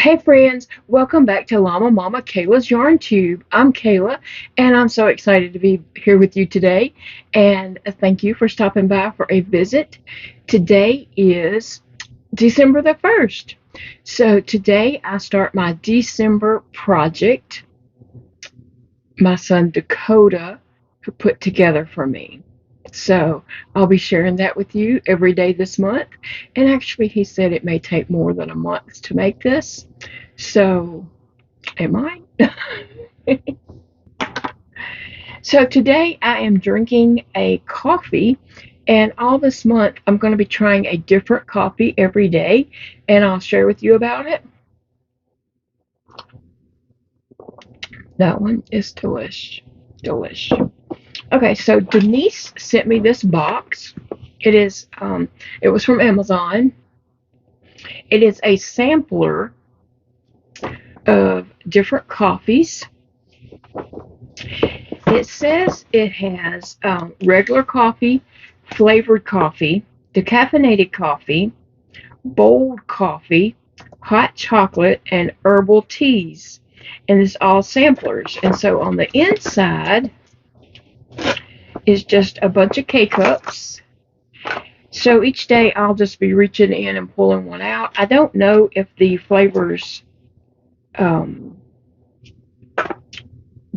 Hey friends, welcome back to Llama Mama Kayla's Yarn Tube. I'm Kayla, and I'm so excited to be here with you today. And thank you for stopping by for a visit. Today is December the 1st. So today I start my December project my son Dakota put together for me. So I'll be sharing that with you every day this month. And actually, he said it may take more than a month to make this. So it might. So today I am drinking a coffee. And all this month, I'm going to be trying a different coffee every day. And I'll share with you about it. That one is delish. Delish. Okay, so Denise sent me this box. It was from Amazon. It is a sampler of different coffees. It says it has regular coffee, flavored coffee, decaffeinated coffee, bold coffee, hot chocolate, and herbal teas. And it's all samplers. And so on the inside is just a bunch of K-cups. So each day I'll just be reaching in and pulling one out. I don't know if the flavors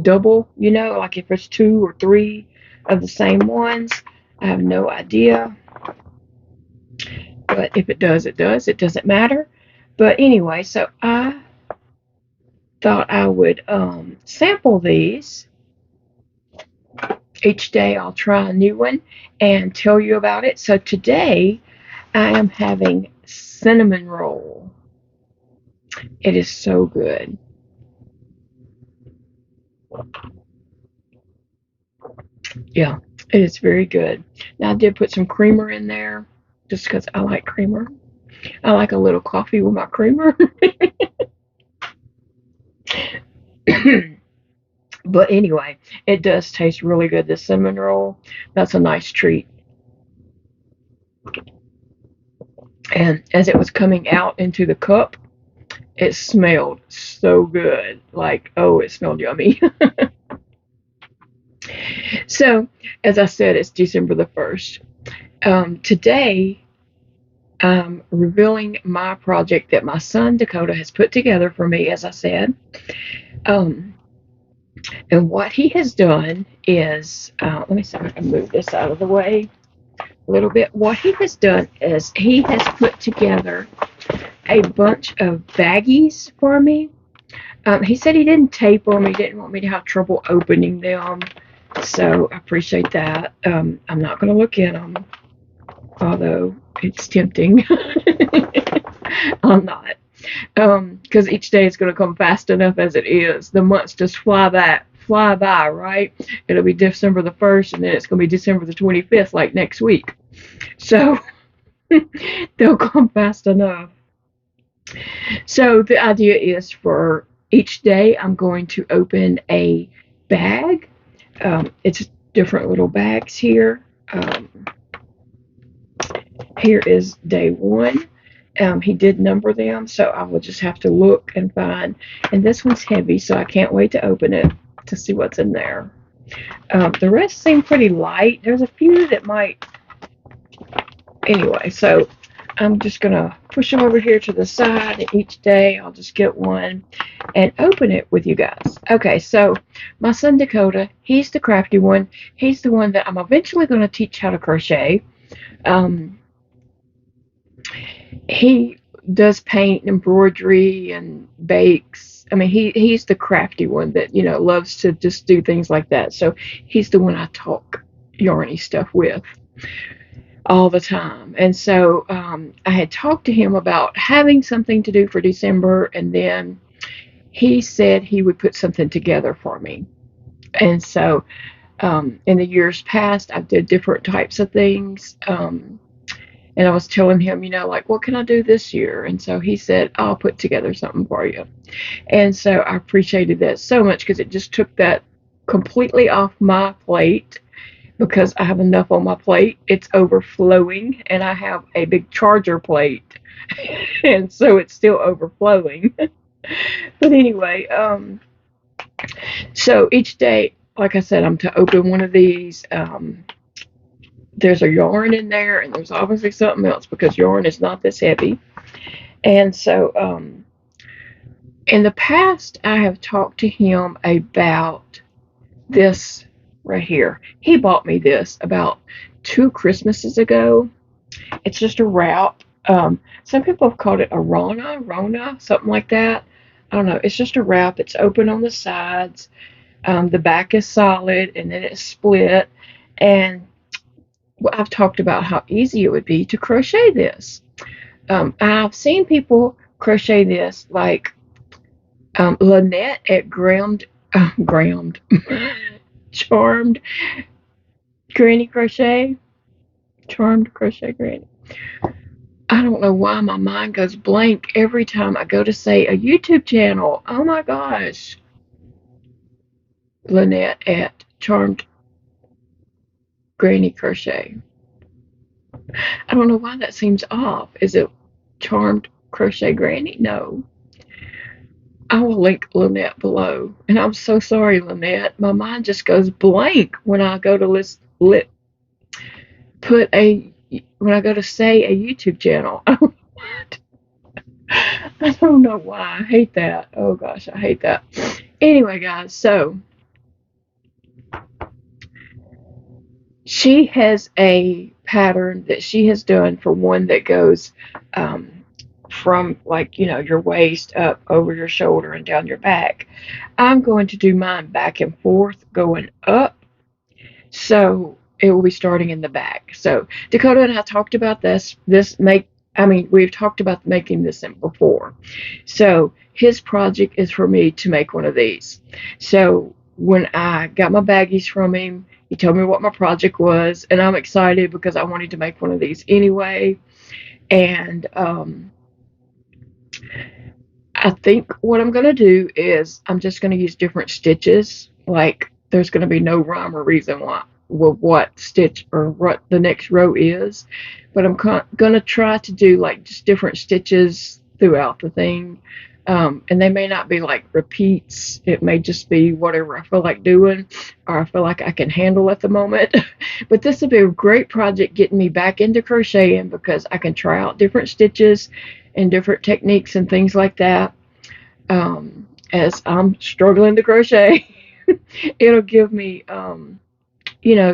double, like if it's 2 or 3 of the same ones. I have no idea. But if it does, it does. It doesn't matter. But anyway, so I thought I would sample these. Each day I'll try a new one and tell you about it. So today I am having cinnamon roll. It is so good. Yeah, it is very good. Now I did put some creamer in there just because I like creamer. I like a little coffee with my creamer. But anyway, it does taste really good, this cinnamon roll. That's a nice treat. And as it was coming out into the cup, it smelled so good. Like, oh, it smelled yummy. So, as I said, it's December the 1st. Today, I'm revealing my project that my son Dakota has put together for me, as I said. And what he has done is, let me see if I can move this out of the way a little bit. What he has done is he has put together a bunch of baggies for me. He said he didn't tape them. He didn't want me to have trouble opening them. So I appreciate that. I'm not going to look in them, although it's tempting. I'm not. Because each day is going to come fast enough as it is. The months just fly by, right? It'll be December the 1st, and then it's going to be December the 25th, like next week. So they'll come fast enough. So the idea is for each day I'm going to open a bag. It's different little bags here. Here is day 1. He did number them, so I will just have to look and find. And this one's heavy, so I can't wait to open it to see what's in there. The rest seem pretty light. There's a few that might. Anyway, so I'm just going to push them over here to the side, and each day I'll just get one and open it with you guys. Okay, so my son Dakota, he's the crafty one. He's the one that I'm eventually going to teach how to crochet. He does paint and embroidery and bakes. I mean, he's the crafty one that, loves to just do things like that. So he's the one I talk yarny stuff with all the time. And so I had talked to him about having something to do for December, and then he said he would put something together for me. And so in the years past, I've did different types of things. And I was telling him, like, what can I do this year? And so he said, I'll put together something for you. And so I appreciated that so much because it just took that completely off my plate. because I have enough on my plate. It's overflowing, and I have a big charger plate, and so it's still overflowing. But anyway, so each day, like I said, I'm to open one of these. There's a yarn in there, and there's obviously something else because yarn is not this heavy. And so, in the past, I have talked to him about this right here. He bought me this about 2 Christmases ago. It's just a wrap. Some people have called it a Rona, something like that. I don't know. It's just a wrap. It's open on the sides. The back is solid, and then it's split. And I've talked about how easy it would be to crochet this. I've seen people crochet this, like Lynette at Charmed Granny Crochet. Charmed Crochet Granny. I don't know why my mind goes blank every time I go to say a YouTube channel. Oh my gosh. Lynette at Charmed Granny Crochet. I don't know why that seems off. Is it Charmed Crochet Granny? No. I will link Lynette below. And I'm so sorry, Lynette. My mind just goes blank when I go to when I go to say a YouTube channel. I don't know why. I hate that. Oh gosh, I hate that. Anyway, guys, so she has a pattern that she has done for one that goes from, like, your waist up over your shoulder and down your back. I'm going to do mine back and forth going up, so it will be starting in the back. So Dakota and I talked about we've talked about making this before. So his project is for me to make one of these. So when I got my baggies from him, he told me what my project was, and I'm excited because I wanted to make one of these anyway. And I think what I'm going to do is I'm just going to use different stitches. Like, there's going to be no rhyme or reason what stitch or what the next row is. But I'm going to try to do, like, just different stitches throughout the thing. And they may not be, like, repeats. It may just be whatever I feel like doing or I feel like I can handle at the moment. But this will be a great project getting me back into crocheting because I can try out different stitches and different techniques and things like that. As I'm struggling to crochet, it'll give me,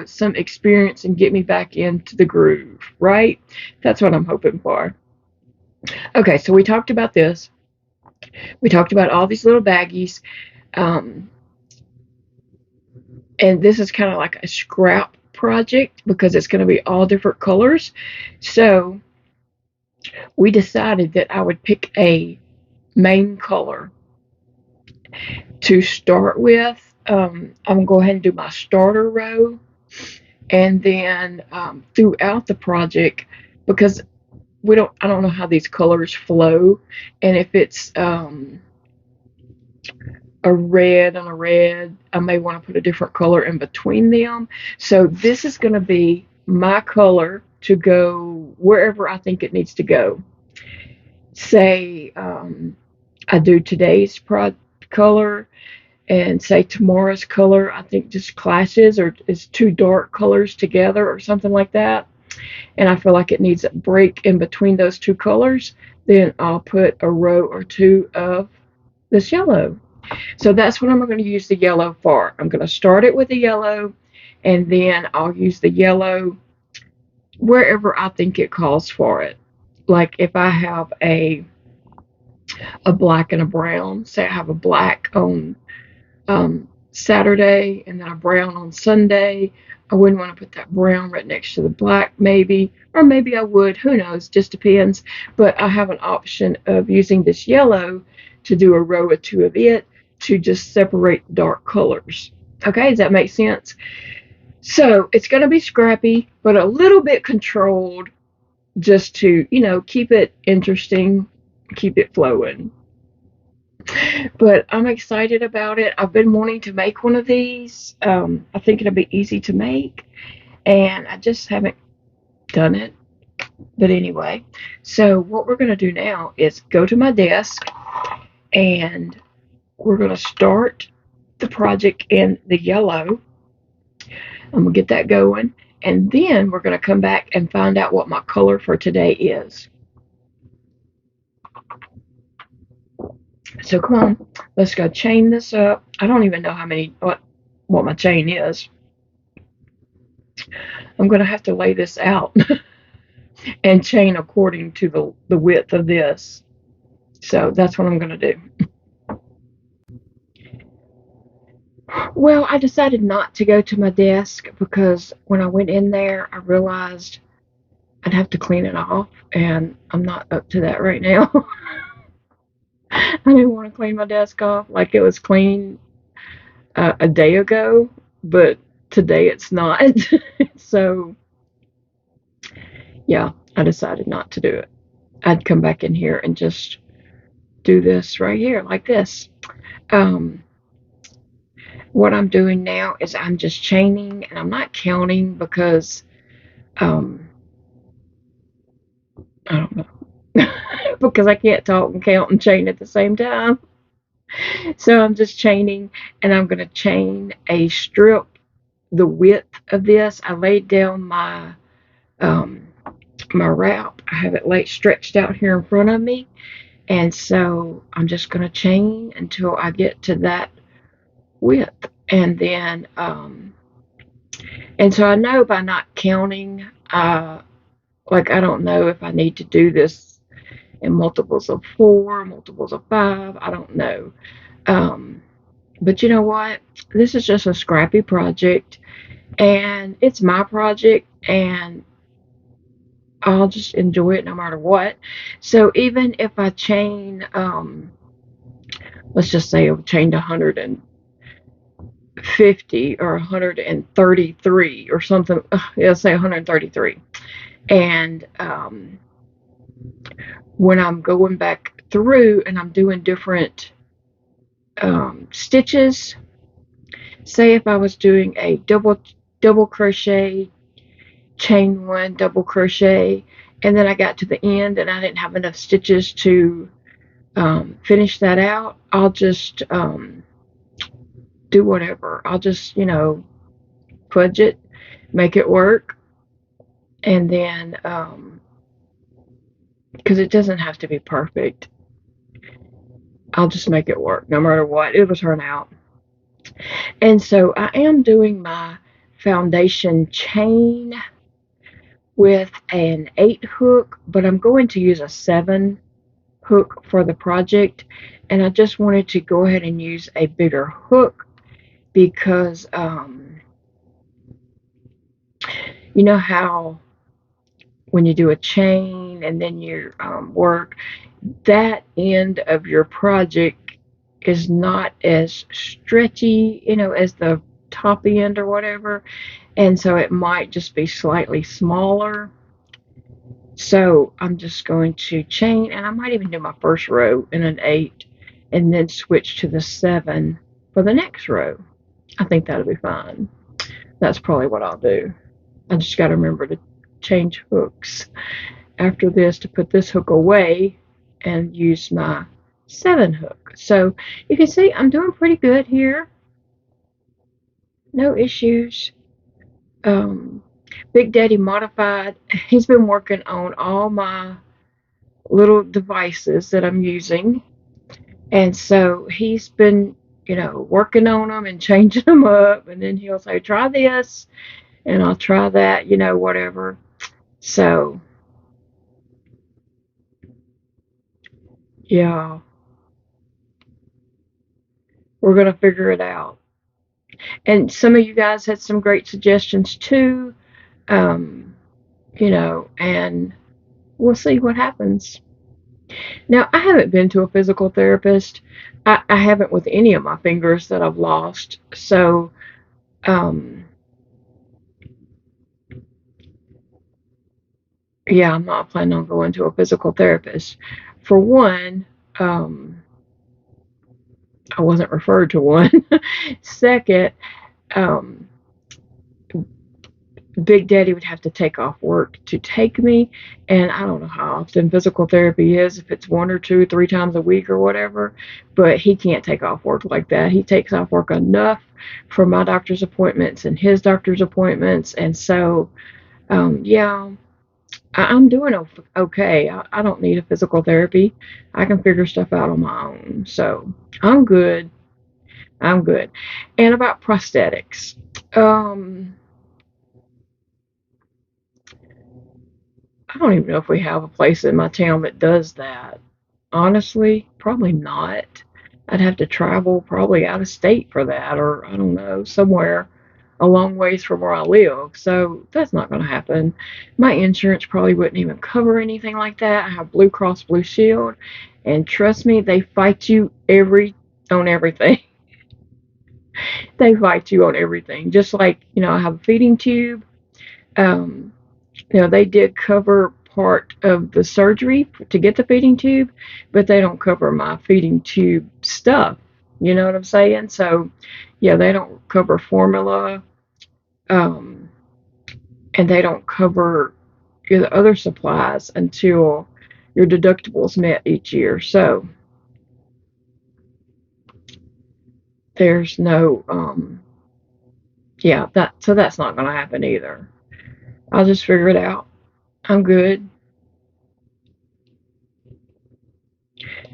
some experience and get me back into the groove, right? That's what I'm hoping for. Okay, so we talked about this. We talked about all these little baggies. And this is kind of like a scrap project because it's going to be all different colors. So we decided that I would pick a main color to start with. I'm going to go ahead and do my starter row, and then throughout the project, because I don't know how these colors flow, and if it's a red and a red, I may want to put a different color in between them. So this is going to be my color to go wherever I think it needs to go. Say I do today's color, and say tomorrow's color I think just clashes or is two dark colors together or something like that, and I feel like it needs a break in between those two colors, then I'll put a row or two of this yellow. So that's what I'm going to use the yellow for. I'm going to start it with the yellow, and then I'll use the yellow wherever I think it calls for it. Like if I have a black and a brown, say I have a black on Saturday and then a brown on Sunday, I wouldn't want to put that brown right next to the black, maybe, or maybe I would, who knows, just depends. But I have an option of using this yellow to do a row or two of it to just separate dark colors. Okay, does that make sense? So it's going to be scrappy, but a little bit controlled, just to, keep it interesting, keep it flowing. But I'm excited about it. I've been wanting to make one of these. I think it'll be easy to make, and I just haven't done it. But anyway, so what we're going to do now is go to my desk, and we're going to start the project in the yellow. I'm going to get that going, and then we're going to come back and find out what my color for today is. So come on, let's go chain this up. I don't even know what my chain is. I'm going to have to lay this out and chain according to the width of this. So that's what I'm going to do. Well, I decided not to go to my desk because when I went in there, I realized I'd have to clean it off, and I'm not up to that right now. I didn't want to clean my desk off like it was clean a day ago, but today it's not. So, yeah, I decided not to do it. I'd come back in here and just do this right here like this. Um, what I'm doing now is I'm just chaining, and I'm not counting because I don't know. Because I can't talk and count and chain at the same time. So I'm just chaining, and I'm going to chain a strip the width of this. I laid down my my wrap. I have it stretched out here in front of me, and so I'm just going to chain until I get to that width, and then and so I know by not counting, like I don't know if I need to do this in multiples of 4, multiples of 5. I don't know. But you know what? This is just a scrappy project, and it's my project, and I'll just enjoy it no matter what. So even if I chain, let's just say I've chained 150 or 133 or something. Yeah, say 133. And when I'm going back through and I'm doing different stitches, say if I was doing a double crochet, chain 1, double crochet, and then I got to the end and I didn't have enough stitches to finish that out, I'll just do whatever. I'll just, fudge it, make it work, and then because it doesn't have to be perfect, I'll just make it work no matter what. It'll turn out. And so I am doing my foundation chain with an 8 hook, but I'm going to use a 7 hook for the project, and I just wanted to go ahead and use a bigger hook because you know how when you do a chain and then you work, that end of your project is not as stretchy, as the top end or whatever, and so it might just be slightly smaller. So I'm just going to chain, and I might even do my first row in an 8 and then switch to the 7 for the next row. I think that'll be fine. That's probably what I'll do. I just got to remember to change hooks after this to put this hook away and use my 7 hook. So you can see I'm doing pretty good here. No issues. Big Daddy Modified, he's been working on all my little devices that I'm using, and so he's been working on them and changing them up, and then he'll say try this and I'll try that, whatever. So yeah, we're gonna figure it out. And some of you guys had some great suggestions too, um, and we'll see what happens. Now, I haven't been to a physical therapist. I haven't with any of my fingers that I've lost. So, yeah, I'm not planning on going to a physical therapist. For one, I wasn't referred to one. Second, um, Big Daddy would have to take off work to take me, and I don't know how often physical therapy is, if it's 1 or 2 or 3 times a week or whatever, but he can't take off work like that. He takes off work enough for my doctor's appointments and his doctor's appointments, and so, yeah, I'm doing okay. I don't need a physical therapy. I can figure stuff out on my own, so I'm good. I'm good. And about prosthetics, um, I don't even know if we have a place in my town that does that. Honestly, probably not. I'd have to travel probably out of state for that, or I don't know, somewhere a long ways from where I live. So that's not going to happen. My insurance probably wouldn't even cover anything like that. I have Blue Cross Blue Shield, and trust me, they fight you on everything. They fight you on everything. Just like, I have a feeding tube. Um, they did cover part of the surgery to get the feeding tube, but they don't cover my feeding tube stuff. You know what I'm saying? So, yeah, they don't cover formula, um, and they don't cover your other supplies until your deductibles met each year. So there's no, yeah, that's not going to happen either. I'll just figure it out. I'm good.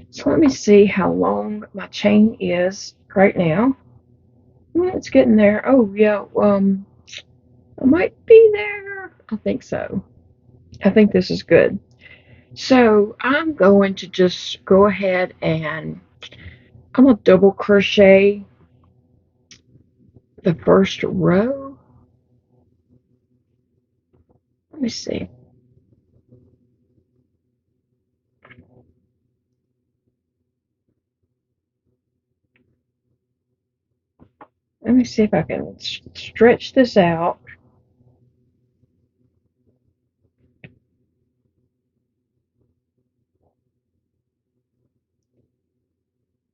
So let me see how long my chain is right now. It's getting there. Oh, yeah. I might be there. I think so. I think this is good. So I'm going to just go ahead and I'm going to double crochet the first row. Let me see. Let me see if I can stretch this out.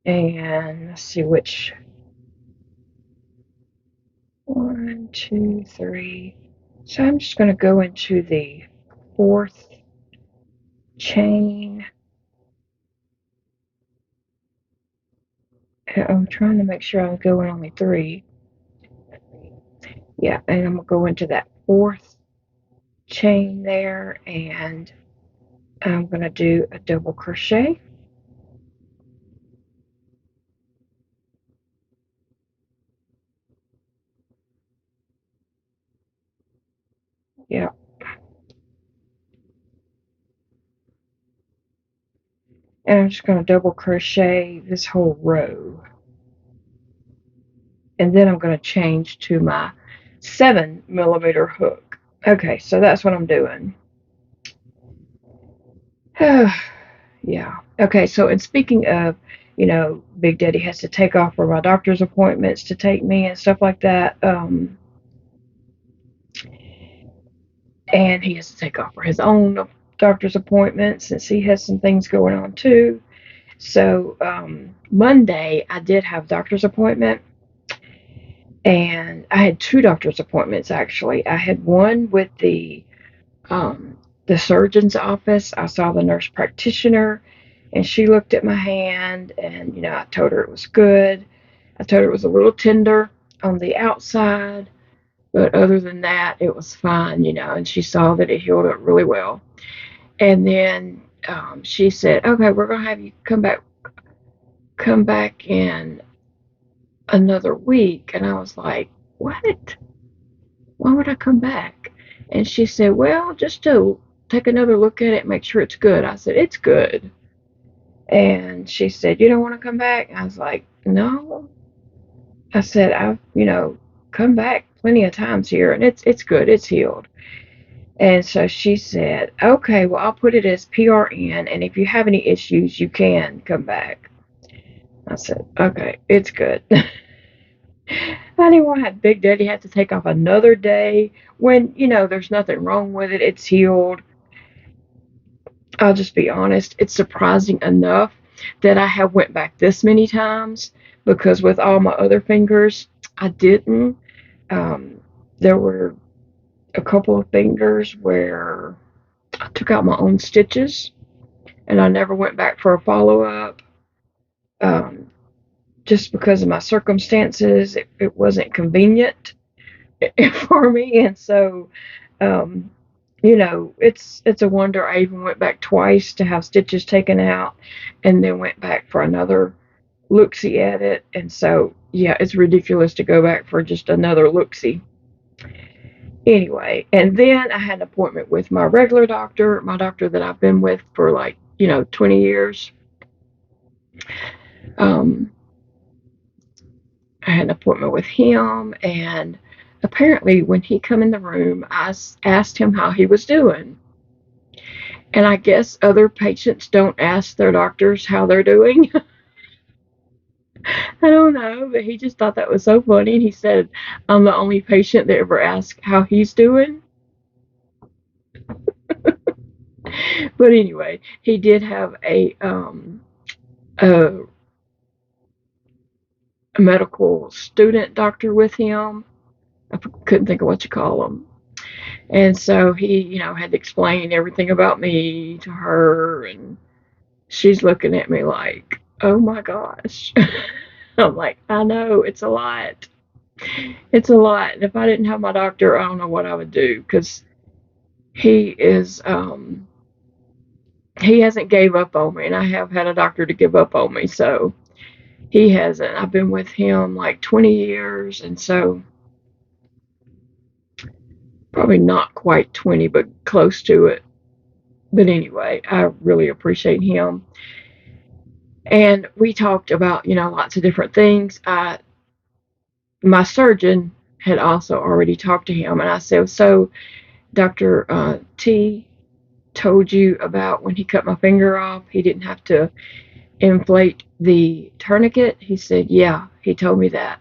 And let's see which. 1, 2, 3. So I'm just going to go into the 4th chain. I'm trying to make sure I'm going only 3. Yeah, and I'm going to go into that 4th chain there, and I'm going to do a double crochet. Yeah. And I'm just going to double crochet this whole row. And then I'm going to change to my 7mm hook. Okay, so that's what I'm doing. Yeah. Okay, so and speaking of, Big Daddy has to take off for my doctor's appointments to take me and stuff like that. And he has to take off for his own doctor's appointments since he has some things going on too. So Monday I did have a doctor's appointment, and I had 2 doctor's appointments actually. I had one with the surgeon's office. I saw the nurse practitioner, and she looked at my hand, and I told her it was good. I told her it was a little tender on the outside, but other than that, it was fine, and she saw that it healed up really well. And then she said, "Okay, we're gonna have you come back in another week." And I was like, "What? Why would I come back?" And she said, "Well, just to take another look at it, make sure it's good." I said, "It's good." And she said, "You don't want to come back?" I was like, "No." I said, "I've, come back plenty of times here, and it's good. It's healed." And so she said, "Okay, well, I'll put it as PRN, and if you have any issues, you can come back." I said, "Okay, it's good." I didn't want to have Big Daddy have to take off another day when, there's nothing wrong with it. It's healed. I'll just be honest. It's surprising enough that I have went back this many times. because with all my other fingers, I didn't. There were a couple of fingers where I took out my own stitches, and I never went back for a follow-up. Um, just because of my circumstances, it wasn't convenient for me, and so um, it's a wonder I even went back twice to have stitches taken out, and then went back for another look-see at it. And so yeah, it's ridiculous to go back for just another look-see. Anyway, and then I had an appointment with my regular doctor, my doctor that I've been with for like 20 years. um, I had an appointment with him, and apparently when he come in the room, I asked him how he was doing. And I guess other patients don't ask their doctors how they're doing. I don't know, but he just thought that was so funny. And he said, I'm the only patient that ever asks how he's doing. But anyway, he did have a medical student doctor with him. I couldn't think of what you call them. And so he, had to explain everything about me to her. And she's looking at me like, oh my gosh. I'm like, I know, it's a lot. It's a lot. And if I didn't have my doctor, I don't know what I would do, because he is, he hasn't gave up on me, and I have had a doctor to give up on me, so he hasn't. I've been with him like 20 years, and so probably not quite 20, but close to it. But anyway, I really appreciate him. And we talked about, lots of different things. My surgeon had also already talked to him, and I said, so Dr. T told you about when he cut my finger off, he didn't have to inflate the tourniquet? He said, yeah, he told me that.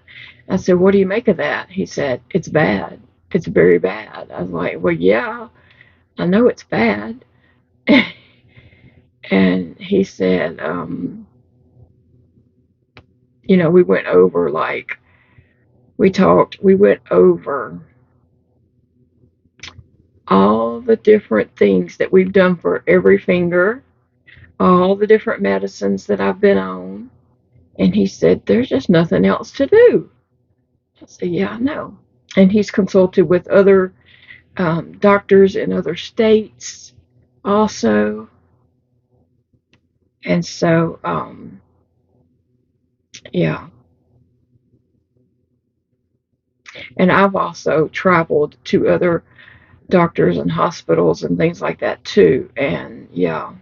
I said, what do you make of that? He said, it's bad. It's very bad. I was like, well, yeah, I know it's bad. And he said, we went over, we went over all the different things that we've done for every finger, all the different medicines that I've been on. And he said, there's just nothing else to do. I said, yeah, I know. And he's consulted with other doctors in other states also. And so, yeah. And I've also traveled to other doctors and hospitals and things like that too. And yeah,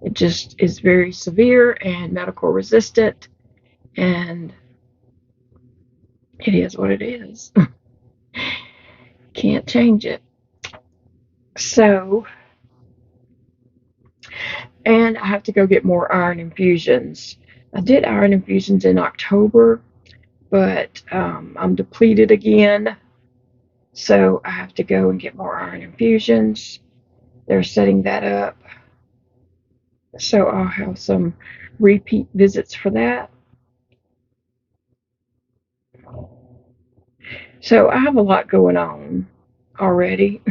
it just is very severe and medical resistant. And it is what it is. Can't change it. So, and I have to go get more iron infusions. I did iron infusions in October, but I'm depleted again. So I have to go and get more iron infusions. They're setting that up. So I'll have some repeat visits for that. So I have a lot going on already.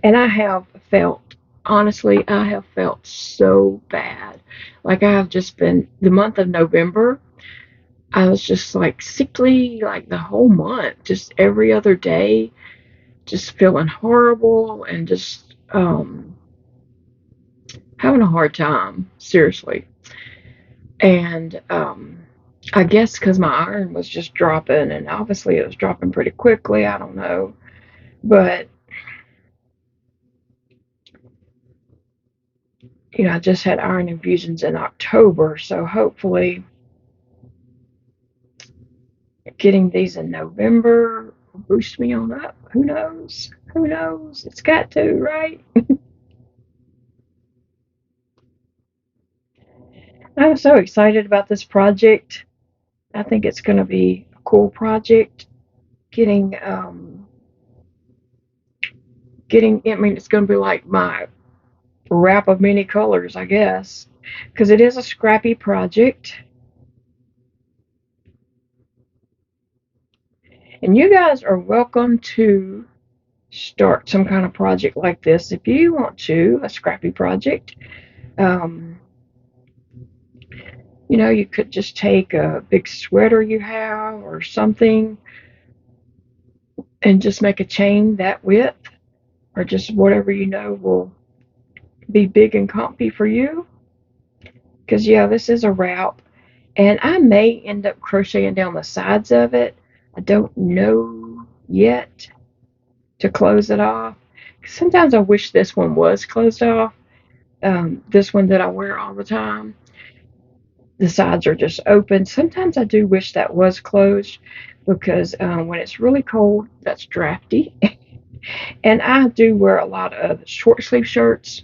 And I have felt, honestly, I have felt so bad. Like I have just been, the month of November, I was just like sickly, like the whole month, just every other day, just feeling horrible and just having a hard time, seriously. And I guess because my iron was just dropping, and obviously it was dropping pretty quickly, I don't know. But I just had iron infusions in October, so hopefully getting these in November will boost me on up. Who knows? Who knows? It's got to, right? I'm so excited about this project. I think it's going to be a cool project. Getting, I mean, it's going to be like my wrap of many colors, I guess, because it is a scrappy project. And you guys are welcome to start some kind of project like this if you want to, a scrappy project. Um, you could just take a big sweater you have or something and just make a chain that width, or just whatever will be big and comfy for you. Because, yeah, this is a wrap. And I may end up crocheting down the sides of it. I don't know yet to close it off. Sometimes I wish this one was closed off. This one that I wear all the time, the sides are just open. Sometimes I do wish that was closed because when it's really cold, that's drafty. And I do wear a lot of short sleeve shirts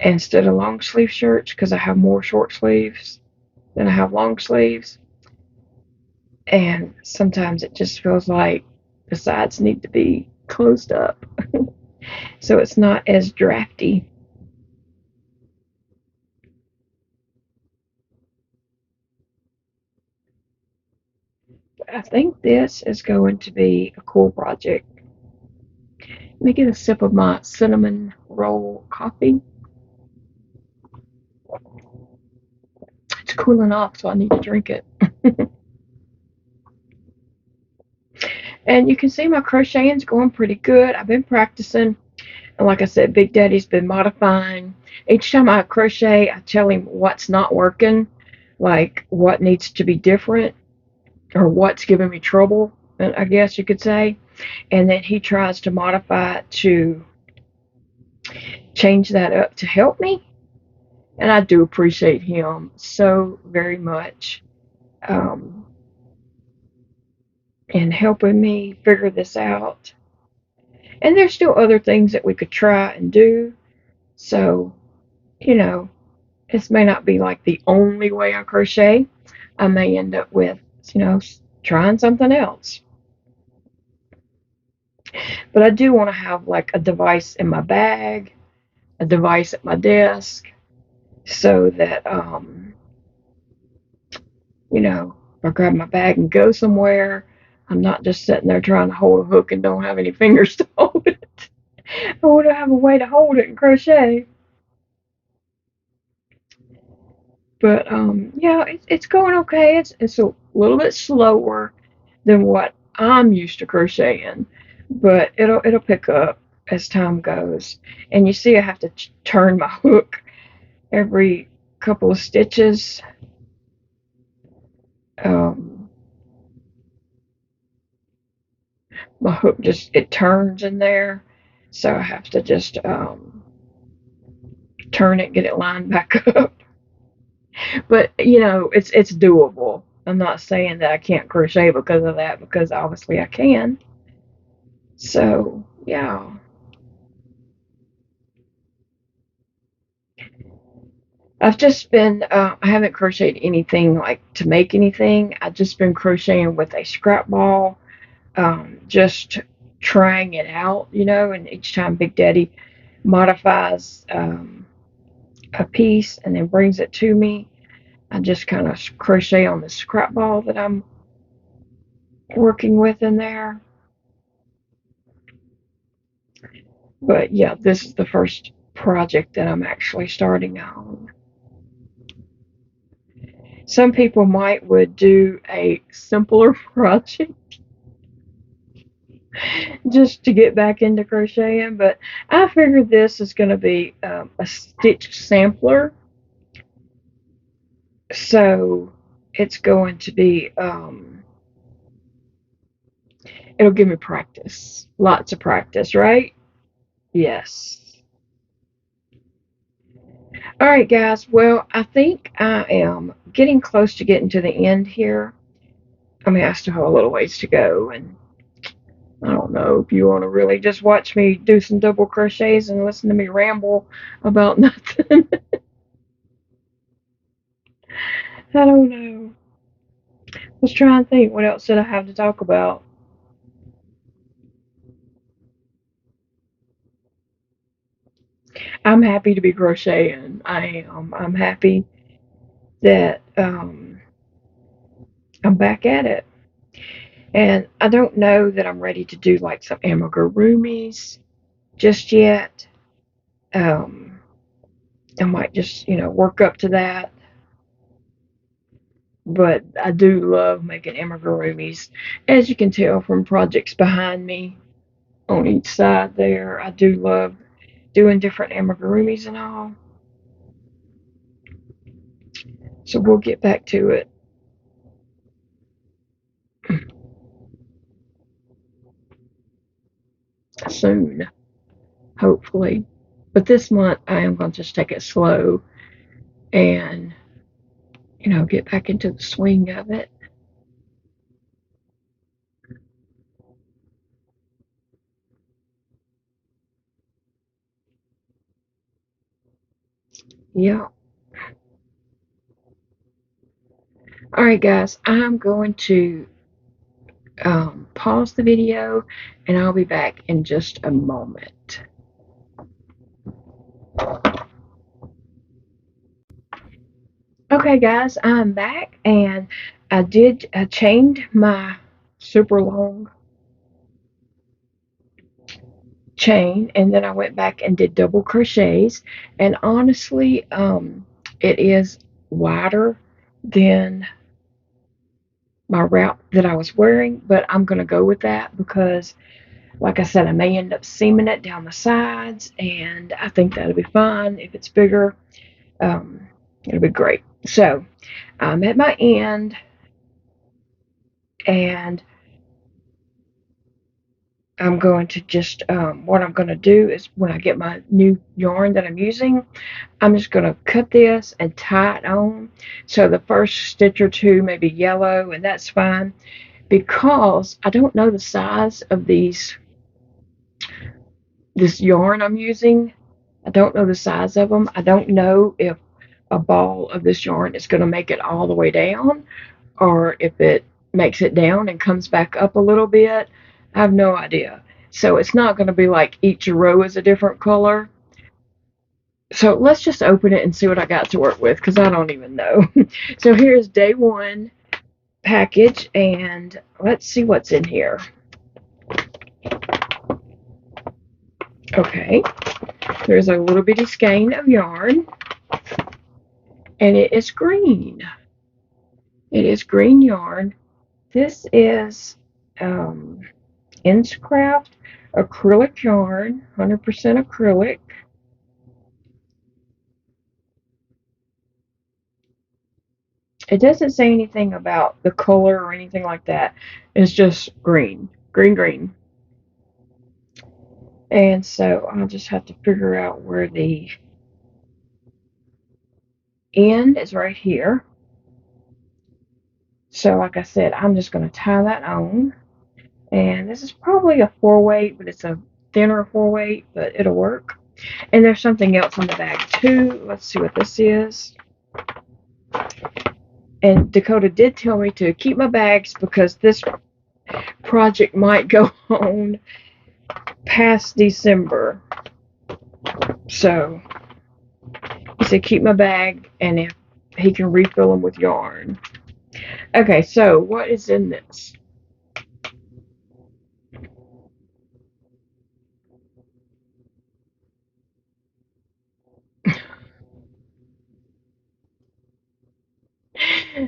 instead of long sleeve shirts because I have more short sleeves than I have long sleeves. And sometimes it just feels like the sides need to be closed up so it's not as drafty. But I think this is going to be a cool project. Let me get a sip of my cinnamon roll coffee. It's cooling off, so I need to drink it. And you can see my crocheting's going pretty good. I've been practicing. And like I said, Big Daddy's been modifying. Each time I crochet, I tell him what's not working, like what needs to be different, or what's giving me trouble, I guess you could say. And then he tries to modify it to change that up to help me. And I do appreciate him so very much um, in helping me figure this out. And there's still other things that we could try and do. So, you know, this may not be like the only way I crochet. I may end up with, trying something else. But I do want to have like a device in my bag, a device at my desk, so that, if I grab my bag and go somewhere, I'm not just sitting there trying to hold a hook and don't have any fingers to hold it. I want to have a way to hold it and crochet. But yeah, it's going okay. It's a little bit slower than what I'm used to crocheting, but it'll pick up as time goes. And you see, I have to turn my hook every couple of stitches. Um, my hook just it turns in there, so I have to just turn it, get it lined back up. But it's doable. I'm not saying that I can't crochet because of that, because obviously I can. So yeah, I've just been I haven't crocheted anything like to make anything. I've just been crocheting with a scrap ball, just trying it out, and each time Big Daddy modifies a piece and then brings it to me, I just kind of crochet on the scrap ball that I'm working with in there. But yeah, this is the first project that I'm actually starting on. Some people would do a simpler project just to get back into crocheting, but I figured this is going to be a stitch sampler, so it's going to be it'll give me practice, lots of practice, right? Yes. All right, guys. Well, I think I am getting close to getting to the end here. I mean, I still have a little ways to go, and I don't know if you want to really just watch me do some double crochets and listen to me ramble about nothing. I don't know. Let's try and think, what else did I have to talk about? I'm happy to be crocheting. I am. I'm happy that I'm back at it. And I don't know that I'm ready to do like some amigurumis just yet. I might just, work up to that. But I do love making amigurumis. As you can tell from projects behind me on each side there, I do love doing different amigurumis and all. So we'll get back to it soon, hopefully. But this month I am going to just take it slow and, get back into the swing of it. Yeah. All right, guys, I'm going to pause the video and I'll be back in just a moment. Okay, guys, I'm back and I chained my super long chain and then I went back and did double crochets, and honestly, it is wider than my wrap that I was wearing, but I'm going to go with that because, like I said, I may end up seaming it down the sides, and I think that'll be fun. If it's bigger, it'll be great. So I'm at my end, and I'm going to just, what I'm going to do is when I get my new yarn that I'm using, I'm just going to cut this and tie it on. So the first stitch or two may be yellow, and that's fine because I don't know the size of this yarn I'm using. I don't know the size of them. I don't know if a ball of this yarn is going to make it all the way down or if it makes it down and comes back up a little bit. I have no idea. So it's not going to be like each row is a different color. So let's just open it and see what I got to work with because I don't even know. So here's day one package, and let's see what's in here. Okay, there's a little bitty skein of yarn, and it is green. It is green yarn. This is Inscraft acrylic yarn, 100% acrylic. It doesn't say anything about the color or anything like that. It's just green, green, green. And so I'll just have to figure out where the end is right here. So like I said, I'm just going to tie that on. And this is probably a 4-weight, but it's a thinner 4-weight, but it'll work. And there's something else in the bag too. Let's see what this is. And Dakota did tell me to keep my bags because this project might go on past December. So he said keep my bag and if he can refill them with yarn. Okay, so what is in this?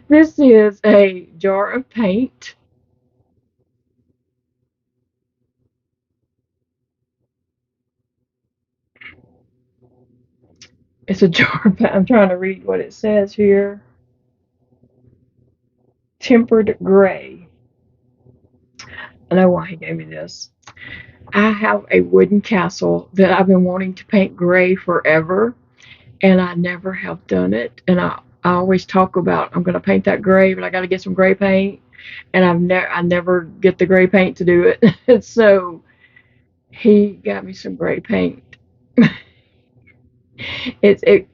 This is a jar of paint. It's a jar of paint. I'm trying to read what it says here. Tempered gray. I know why he gave me this. I have a wooden castle that I've been wanting to paint gray forever, and I never have done it. And I always talk about I'm going to paint that gray, but I got to get some gray paint, and I never get the gray paint to do it. So he got me some gray paint. it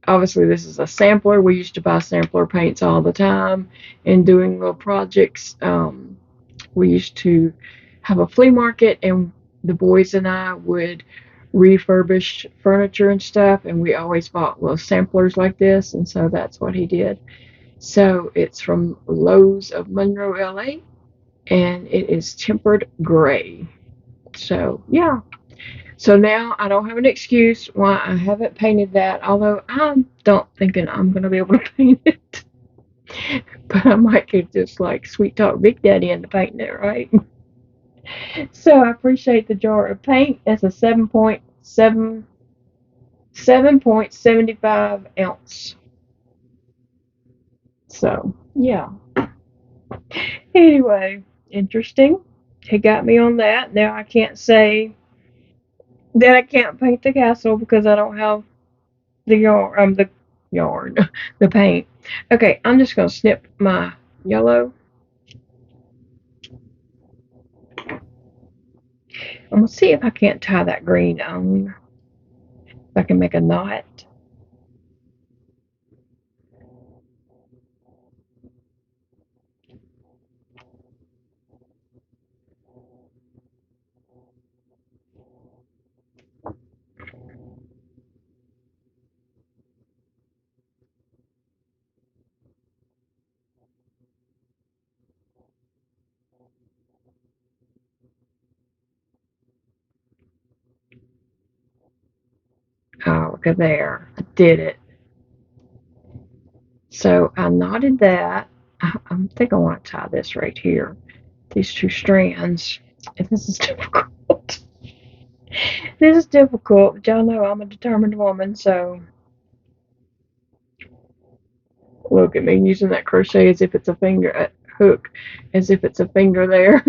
obviously this is a sampler. We used to buy sampler paints all the time and doing little projects. We used to have a flea market, and the boys and I would refurbish furniture and stuff, and we always bought little samplers like this, and so that's what he did. So it's from Lowe's of Monroe, LA, and it is tempered gray. So yeah. So now I don't have an excuse why I haven't painted that, although I'm don't thinking I'm gonna be able to paint it. But I might get just like sweet talk Big Daddy into painting it, right? So I appreciate the jar of paint. It's a 7.75 ounce. So yeah. Anyway, interesting. He got me on that. Now I can't say that I can't paint the castle because I don't have the yarn, the paint. Okay, I'm just gonna snip my yellow. I'm gonna see if I can't tie that green on. If I can make a knot. Oh, look at there. I did it. So I knotted that. I think I want to tie this right here. These two strands. And this is difficult. This is difficult, but y'all know I'm a determined woman, so look at me using that crochet as if it's a finger hook, as if it's a finger there.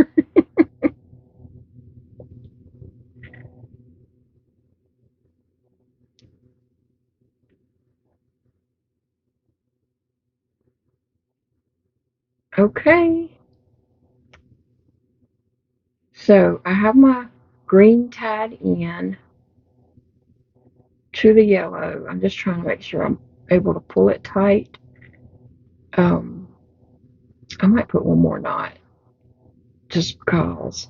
Okay. So I have my green tied in to the yellow. I'm just trying to make sure I'm able to pull it tight. Um, I might put one more knot just because.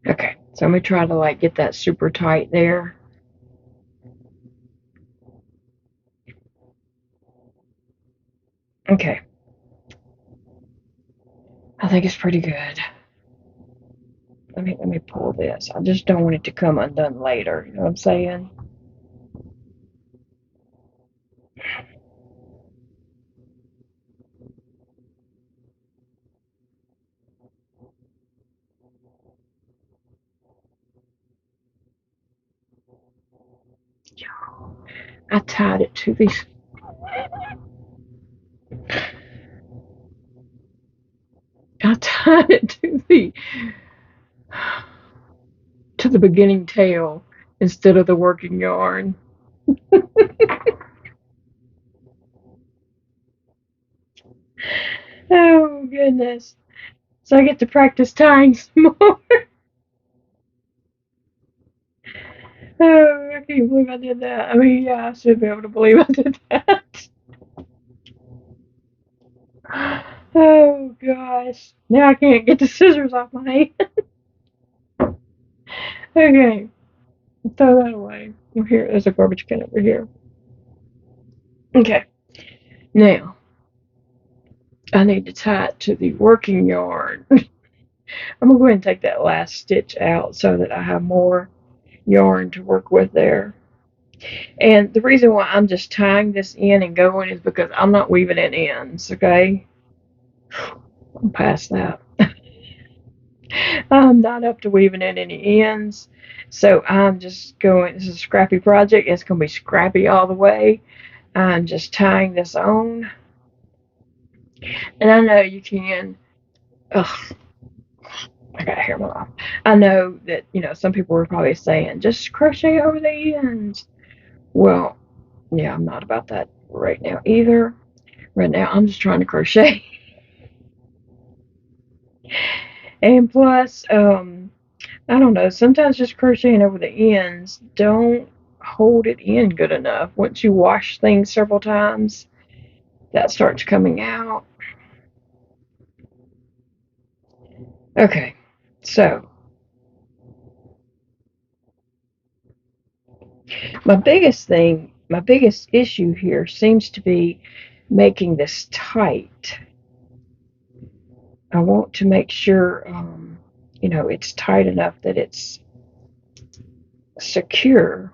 Okay, so let me try to like get that super tight there. Okay, I think it's pretty good. Let me pull this. I just don't want it to come undone later. You know what I'm saying? I tied it to these. I tied it to the beginning tail instead of the working yarn. Oh goodness! So I get to practice tying some more. Oh, I can't believe I did that. I mean, yeah, I should be able to believe I did that. Oh gosh! Now I can't get the scissors off my hand. Okay, throw that away. Here, there's a garbage can over here. Okay, now I need to tie it to the working yarn. I'm gonna go ahead and take that last stitch out so that I have more yarn to work with there. And the reason why I'm just tying this in and going is because I'm not weaving in ends, okay? I'm past that. I'm not up to weaving in any ends. So I'm just going, this is a scrappy project. It's going to be scrappy all the way. I'm just tying this on. And I know you can, ugh, I got hair in my mouth. I know that, some people were probably saying, just crochet over the ends. Well, yeah, I'm not about that right now either. Right now, I'm just trying to crochet. And plus, I don't know, sometimes just crocheting over the ends don't hold it in good enough. Once you wash things several times, that starts coming out. Okay, So my biggest issue here seems to be making this tight. I want to make sure, it's tight enough that it's secure.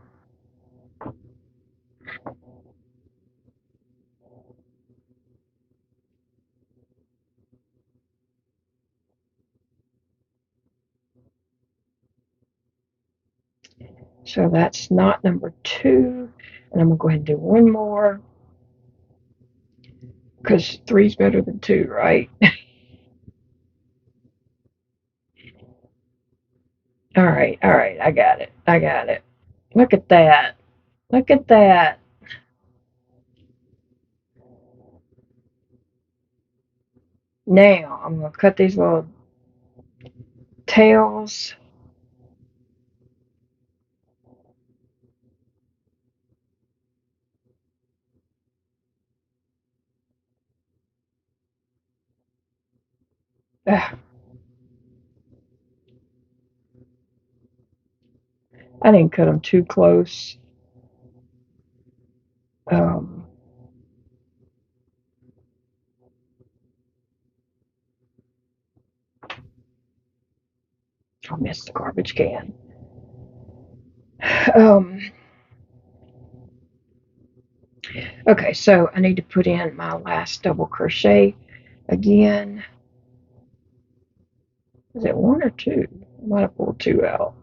So that's knot number 2. And I'm going to go ahead and do one more. Because 3's better than 2, right? All right, I got it. Look at that. Look at that. Now I'm going to cut these little tails. Ugh, I didn't cut them too close. Um, I missed the garbage can. Um, okay, so I need to put in my last double crochet again. Is it 1 or 2? I might have pulled 2 out.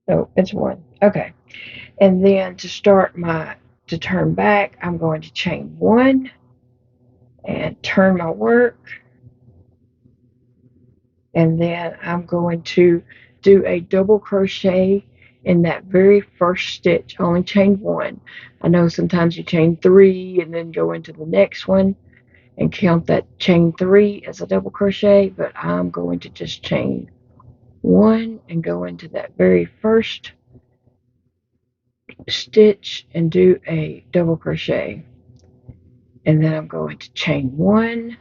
No, it's 1. Okay. And then to turn back, I'm going to chain 1 and turn my work. And then I'm going to do a double crochet in that very first stitch. Only chain 1. I know sometimes you chain 3 and then go into the next one and count that chain 3 as a double crochet, but I'm going to just chain 1 and go into that very first stitch and do a double crochet. And then I'm going to chain 1,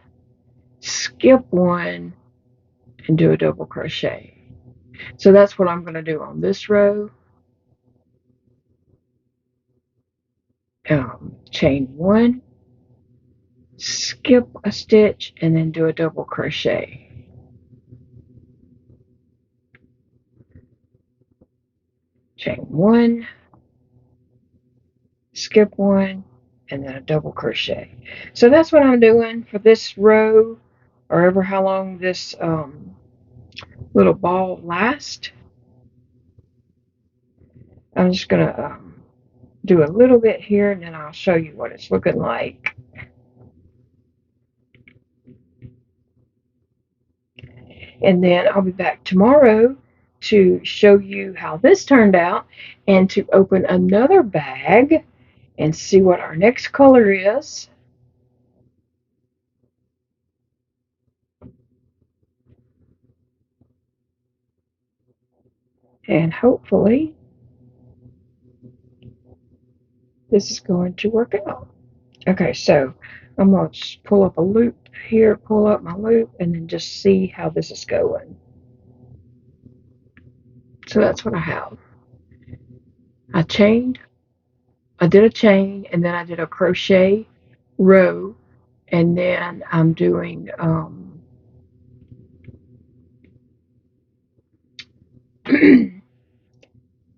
skip 1, and do a double crochet. So that's what I'm going to do on this row. Chain 1, skip a stitch, and then do a double crochet. Chain 1, skip 1, and then a double crochet. So that's what I'm doing for this row, or ever how long this little ball lasts. I'm just going to do a little bit here, and then I'll show you what it's looking like. And then I'll be back tomorrow to show you how this turned out and to open another bag and see what our next color is. And hopefully this is going to work out. Okay, so I'm going to just pull up a loop here, pull up my loop, and then just see how this is going. So that's what I have. I did a chain, and then I did a crochet row, and then I'm doing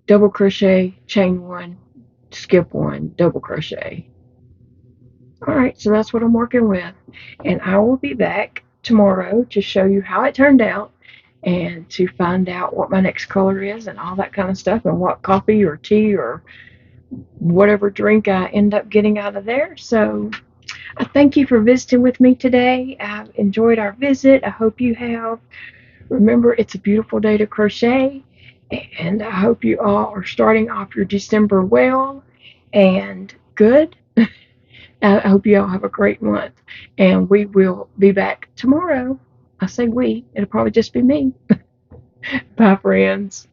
double crochet, chain 1, skip 1, double crochet. All right, so that's what I'm working with, and I will be back tomorrow to show you how it turned out and to find out what my next color is and all that kind of stuff, and what coffee or tea or whatever drink I end up getting out of there. So I thank you for visiting with me today. I've enjoyed our visit. I hope you have. Remember, it's a beautiful day to crochet, and I hope you all are starting off your December well and good. I hope you all have a great month, and we will be back tomorrow. I say we, it'll probably just be me. Bye, friends.